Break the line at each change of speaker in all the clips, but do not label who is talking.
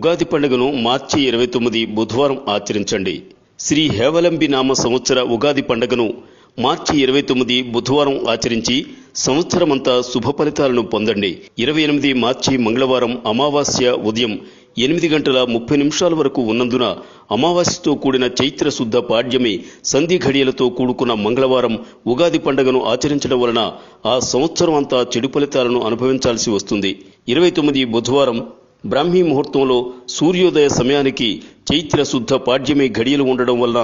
ఉగాది పండుగను మార్చి 29 బుధవారం ఆచరించండి. శ్రీ హేవలంబి నామ సంవత్సర ఉగాది పండుగను మార్చి 29 బుధవారం ఆచరించి సంవత్సరమంతా శుభ ఫలితాలను పొందండి. 28 మార్చి మంగళవారం అమావాస్య ఉదయం 8:30 వరకు ఉన్నందున అమావాస్యతో కూడిన చైత్ర శుద్ధ పాడ్యమి సంధి ఘడియలతో కూడుకున్న మంగళవారం ఉగాది పండుగను ఆచరించడం వలన ఆ సంవత్సరం అంతా చెడు ఫలితాలను అనుభవించాల్సి వస్తుంది. 29 బుధవారం బ్రాహ్మీ ముహూర్తంలో సూర్యోదయ సమయానికి చైత్ర శుద్ధ పాడ్యమి ఘడియలు ఉండడం వలన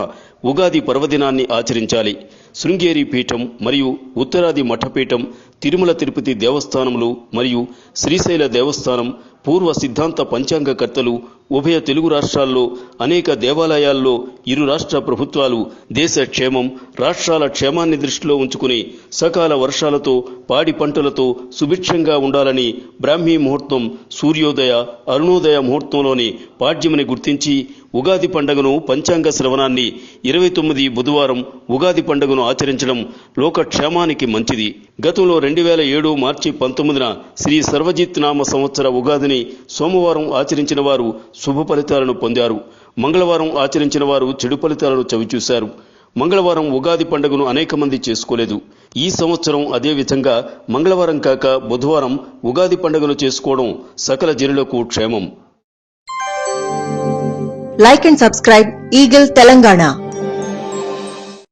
ఉగాది పర్వదినాన్ని ఆచరించాలి. శృంగేరి పీఠం మరియు ఉత్తరాది మఠపీఠం, తిరుమల తిరుపతి దేవస్థానములు మరియు శ్రీశైల దేవస్థానం, పూర్వ సిద్ధాంత పంచాంగకర్తలు, ఉభయ తెలుగు రాష్ట్రాల్లో అనేక దేవాలయాల్లో ఇరు రాష్ట్ర ప్రభుత్వాలు దేశ క్షేమం, రాష్ట్రాల క్షేమాన్ని దృష్టిలో ఉంచుకుని సకాల వర్షాలతో పాడి పంటలతో సుభిక్షంగా ఉండాలని బ్రాహ్మీ ముహూర్తం, సూర్యోదయ, అరుణోదయ ముహూర్తంలోని పాడ్యమిని గుర్తించి ఉగాది పండుగను పంచాంగ శ్రవణాన్ని 29 బుధవారం ఉగాది పండుగను ఆచరించడం లోకక్షేమానికి మంచిది. గతంలో 2007 మార్చి 19న శ్రీ సర్వజిత్ నామ సంవత్సర ఉగాదిని సోమవారం ఆచరించిన వారు శుభ ఫలితాలను పొందారు. మంగళవారం ఆచరించిన వారు చెడు ఫలితాలను చవిచూశారు. మంగళవారం ఉగాది పండుగను అనేక మంది చేసుకోలేదు. ఈ సంవత్సరం అదే విధంగా మంగళవారం కాక బుధవారం ఉగాది పండుగను చేసుకోవడం సకల జనులకు క్షేమం.
Like and subscribe Eagle Telangana.